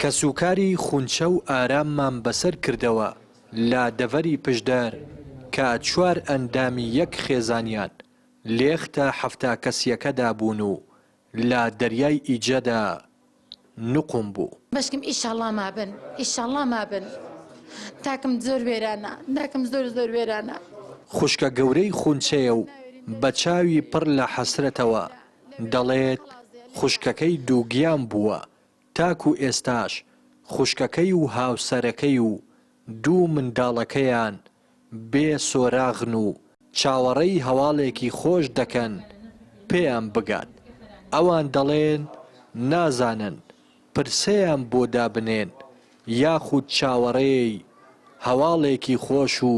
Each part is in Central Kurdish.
کە سوکاری خونچە و ئاراممان بەسەر کردەوە لا دەڤەری پشدار کە 4 ئەندامی یەک خێزانیان لێختە 7 کەسیەکەدا بوون و لا دەریای ئیجەدا نقم بوو. بەشکم ئیشەڵڵا مابن، ئیشەڵڵا مابن. تاکم زۆر وێرانە، داکم زۆر وێرانە. خوشکە گەورەی خونچەیە و بە چاوی پڕ لە حەسرەتەوە دەڵێت خوشکەکەی دووگیان بووە، تاکو ئێستاش خوشکەکەی و هاوسەرەکەی و 2 منداڵەکەیان بێ سۆراغن و چاوەڕێی هەواڵێکی خۆش دەکەن پێیان بگات. ئەوان دەڵێن نازانن پرسەیان بۆ دابنێن یاخود چاوەڕێی هەواڵێکی خۆش و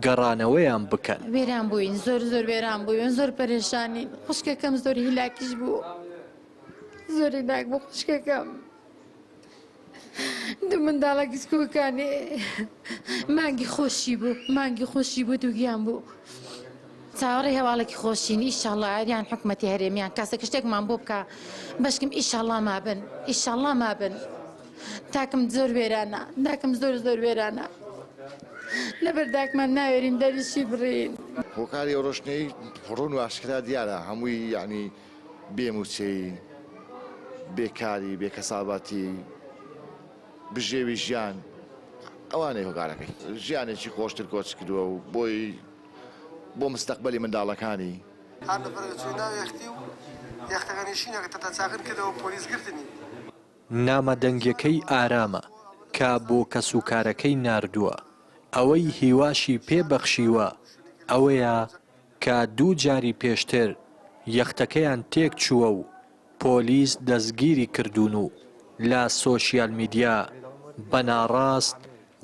گەڕانەوەیان بکەن. وێران بووین، زۆر وێران بووین، زۆر پەرێشانین. خوشکەکەم زۆر هیلاکیش بوو، زۆر هیلاک بوو خوشکەکەم. 2 منداڵە گسکوکانی مانگی خۆشی بوو دووگیان بوو. چاوەڕێی هەواڵێکی خۆشین. ئیشەڵڵا ئەریان حکومەتی هەرێمیان کاسێک شتێکمان بۆ بکە. بەشکم ئیشەڵڵا مابن، ئیشەڵڵا مابن. تاکم زۆر وێرانە، داکم زۆر وێرانە. لەبەر داکمان ناوێرین دەریشی بڕین. هۆکاری ڕۆشنەی ڕوون و ئاشکرا دیارە هەمووی یعنی بێموچەی، بێکاری، بێکەسابەتی، بژێوی ژیان ئەوانەی هۆکارەکەی ژیانێکی خۆشتر کۆچ کردووە و بۆ مستەقبەلی منداڵەکانی. هەر لەبەرچووی ناو یەختی و یەختەکانیشینەکە تەتا چاقر کردەوە پۆلیس گرتنی. نامەدەنگەکەی ئارامە کە بۆ کەسوکارەکەی ناردووە. ئەوەی هیواشی پێبەخشیوە ئەوەیە کە 2 جاری پێشتر یەختەکەیان تێک چووە و پۆلیس دەستگیری کردوون و لە سۆشیال میدیا بەناڕاست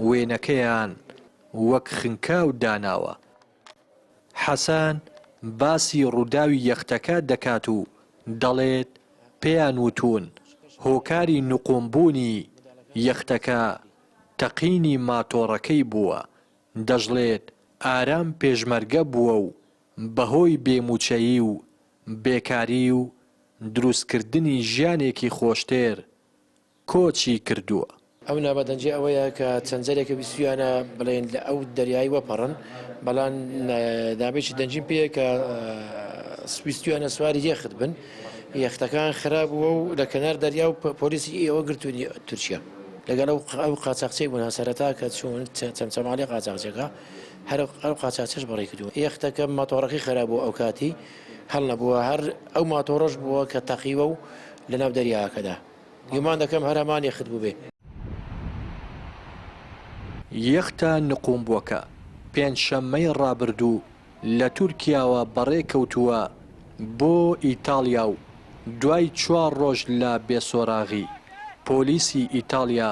وێنەکەیان وەک خنکاو داناوە. حەسان باسی ڕووداوی یەختەکە دەکات و دەڵێت پێیان وتون هۆکاری نقومبوونی یەختەکە تەقینی ماتۆڕەکەی بووە. دەژڵێت ئارام پێشمەرگە بووە و بەهۆی بێموچەیی و بێکاری و دروستکردنی ژیانێکی خۆشتر کۆچی کردووە. ئەو نابەدەنجی ئەوەیە کە چەند جارێکە بیستویانە بڵێن لە ئەو دەریایی وەپەڕن، بەڵام دابێکی دەنجیم پێە کە سویستویانە سواری یەخت بن. یەختەکان خراپ بووە و لە کەنار دەریا و پۆلیسی ئێوە گرتوونی تورکیا لەگەڵ ئەو قاچاقچەی بوون سەرەتا کە چوون چەمچەماڵی قاچاقچەکە هەر ئەو قاچاقچەش بەڕێ کردووە. یەختەکە ماتۆڕەکەی خراپ بوو ئەو کاتی هەڵ نەبووە، هەر ئەو ماتۆڕەش بووە کە تەقیوە و لە ناو دەریاکەدا. گومان دەکەم هەرمان یەخت بوو بێ. یەختە نقومبووەکە 5 شەممەی ڕابردوو لە تورکیاوە بەڕێکەوتووە بۆ ئیتالیا و دوای 4 ڕۆژ لە بێسۆراغی پۆلیسی ئیتالیا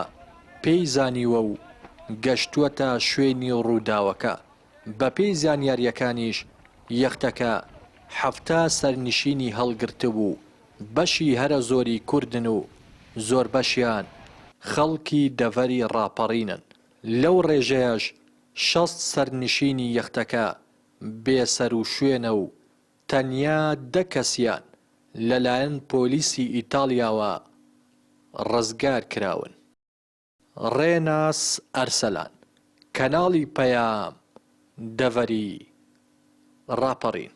پێی زانیوە و گەشتووەتە شوێنی ڕووداوەکە. بە پێی زانیاریەکانیش یەختەکە 7 سەرنشینی هەڵگرتە بوو. بەشی هەرە زۆری کوردن و زۆر بەشیان خەڵکی دەڤەری ڕاپەڕینن. لەو ڕێژەیەش 60 سەرنشینی یەختەکە بێسەر و شوێنە و تەنیا 10 کەسیان لەلایەن پۆلیسی ئیتالیاوە ڕزگار کراون. ڕێناس ئەرسەلان، کەناڵی پەیام، دەڤەری ڕاپەڕین.